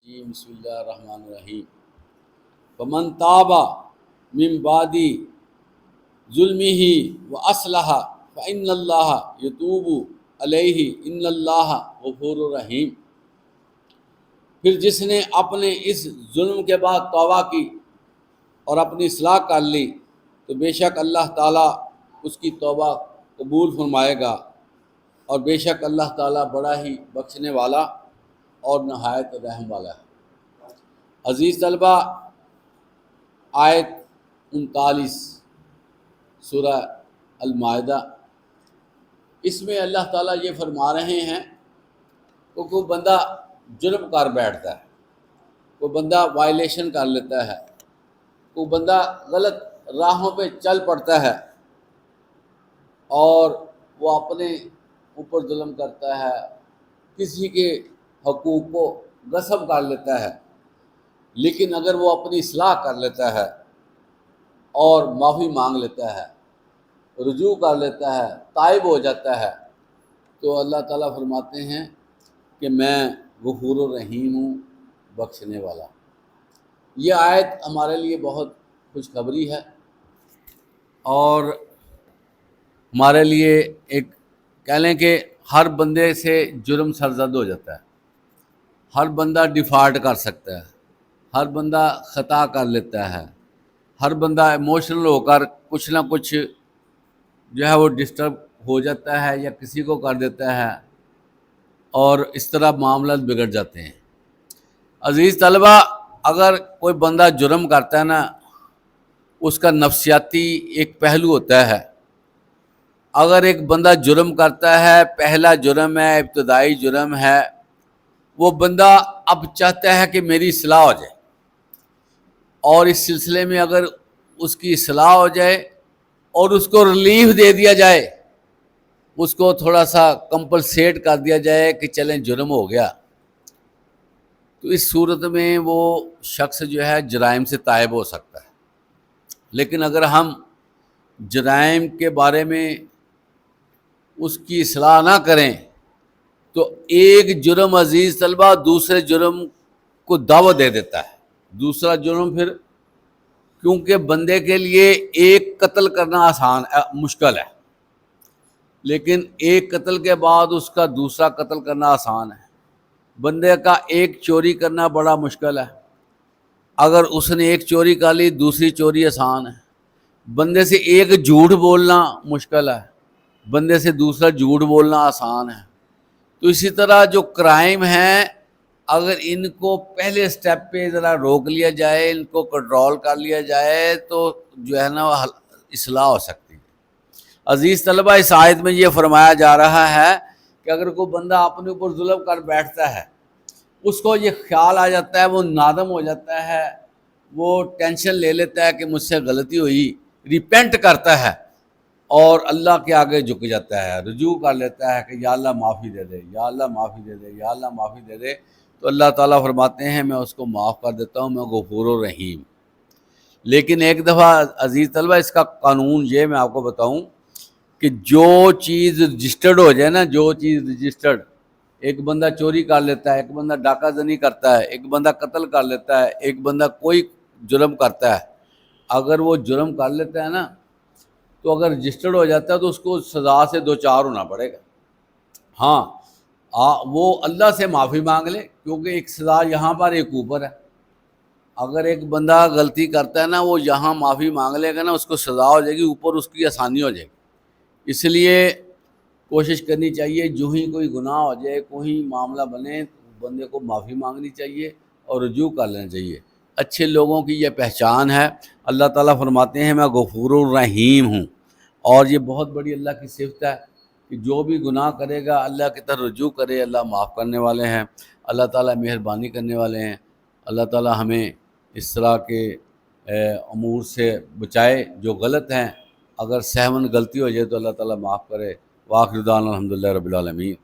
الرجیم بسم اللہ الرحمن الرحیم فمن تاب من بعد ظلمہ واصلح فإن اللہ یتوب علیہ ان اللہ غفور رحیم۔ پھر جس نے اپنے اس ظلم کے بعد توبہ کی اور اپنی اصلاح کر لی تو بے شک اللہ تعالیٰ اس کی توبہ قبول فرمائے گا، اور بے شک اللہ تعالیٰ بڑا ہی بخشنے والا اور نہایت رحم والا ہے۔ عزیز طلبہ، آیت 39 سورہ المائدہ، اس میں اللہ تعالیٰ یہ فرما رہے ہیں کہ کوئی بندہ جرم کر بیٹھتا ہے، کوئی بندہ وائلیشن کر لیتا ہے، کوئی بندہ غلط راہوں پہ چل پڑتا ہے اور وہ اپنے اوپر ظلم کرتا ہے، کسی کے حقوق کو غصب کر لیتا ہے، لیکن اگر وہ اپنی اصلاح کر لیتا ہے اور معافی مانگ لیتا ہے، رجوع کر لیتا ہے، تائب ہو جاتا ہے، تو اللہ تعالیٰ فرماتے ہیں کہ میں غفور الرحیم ہوں، بخشنے والا۔ یہ آیت ہمارے لیے بہت خوشخبری ہے اور ہمارے لیے ایک کہہ لیں کہ ہر بندے سے جرم سرزد ہو جاتا ہے، ہر بندہ ڈیفالٹ کر سکتا ہے، ہر بندہ خطا کر لیتا ہے، ہر بندہ ایموشنل ہو کر کچھ نہ کچھ جو ہے وہ ڈسٹرب ہو جاتا ہے یا کسی کو کر دیتا ہے، اور اس طرح معاملات بگڑ جاتے ہیں۔ عزیز طلبہ، اگر کوئی بندہ جرم کرتا ہے نا، اس کا نفسیاتی ایک پہلو ہوتا ہے۔ اگر ایک بندہ جرم کرتا ہے، پہلا جرم ہے، ابتدائی جرم ہے، وہ بندہ اب چاہتا ہے کہ میری اصلاح ہو جائے، اور اس سلسلے میں اگر اس کی اصلاح ہو جائے اور اس کو ریلیف دے دیا جائے، اس کو تھوڑا سا کمپنسیٹ کر دیا جائے کہ چلیں جرم ہو گیا، تو اس صورت میں وہ شخص جو ہے جرائم سے تائب ہو سکتا ہے۔ لیکن اگر ہم جرائم کے بارے میں اس کی اصلاح نہ کریں تو ایک جرم عزیز طلبہ دوسرے جرم کو دعوت دے دیتا ہے۔ دوسرا جرم پھر، کیونکہ بندے کے لیے ایک قتل کرنا مشکل ہے، لیکن ایک قتل کے بعد اس کا دوسرا قتل کرنا آسان ہے۔ بندے کا ایک چوری کرنا بڑا مشکل ہے، اگر اس نے ایک چوری کر لی دوسری چوری آسان ہے۔ بندے سے ایک جھوٹ بولنا مشکل ہے، بندے سے دوسرا جھوٹ بولنا آسان ہے۔ تو اسی طرح جو کرائم ہیں، اگر ان کو پہلے سٹیپ پہ ذرا روک لیا جائے، ان کو کنٹرول کر لیا جائے تو جو ہے نا اصلاح ہو سکتی ہے۔ عزیز طلبہ، اس آیت میں یہ فرمایا جا رہا ہے کہ اگر کوئی بندہ اپنے اوپر ظلم کر بیٹھتا ہے، اس کو یہ خیال آ جاتا ہے، وہ نادم ہو جاتا ہے، وہ ٹینشن لے لیتا ہے کہ مجھ سے غلطی ہوئی، ریپینٹ کرتا ہے اور اللہ کے آگے جھک جاتا ہے، رجوع کر لیتا ہے کہ یا اللہ معافی دے دے، یا اللہ معافی دے دے، یا اللہ معافی دے دے، تو اللہ تعالیٰ فرماتے ہیں میں اس کو معاف کر دیتا ہوں، میں غفور الرحیم۔ لیکن ایک دفعہ عزیز طلبہ، اس کا قانون یہ میں آپ کو بتاؤں کہ جو چیز رجسٹرڈ ہو جائے نا، جو چیز رجسٹرڈ، ایک بندہ چوری کر لیتا ہے، ایک بندہ ڈاکہ زنی کرتا ہے، ایک بندہ قتل کر لیتا ہے، ایک بندہ کوئی جرم کرتا ہے، اگر وہ جرم کر لیتا ہے نا، تو اگر رجسٹرڈ ہو جاتا ہے تو اس کو سزا سے دوچار ہونا پڑے گا۔ ہاں، وہ اللہ سے معافی مانگ لے، کیونکہ ایک سزا یہاں پر ایک اوپر ہے۔ اگر ایک بندہ غلطی کرتا ہے نا، وہ یہاں معافی مانگ لے گا نا، اس کو سزا ہو جائے گی، اوپر اس کی آسانی ہو جائے گی۔ اس لیے کوشش کرنی چاہیے، جو ہی کوئی گناہ ہو جائے، کوئی معاملہ بنے، بندے کو معافی مانگنی چاہیے اور رجوع کر لینا چاہیے۔ اچھے لوگوں کی یہ پہچان ہے۔ اللہ تعالیٰ فرماتے ہیں میں غفور الرحیم ہوں، اور یہ بہت بڑی اللہ کی صفت ہے کہ جو بھی گناہ کرے گا اللہ کی طرف رجوع کرے، اللہ معاف کرنے والے ہیں، اللہ تعالیٰ مہربانی کرنے والے ہیں۔ اللہ تعالیٰ ہمیں اس طرح کے امور سے بچائے جو غلط ہیں، اگر سہون غلطی ہو جائے تو اللہ تعالیٰ معاف کرے۔ وآخر دعوانا الحمدللہ رب العالمین۔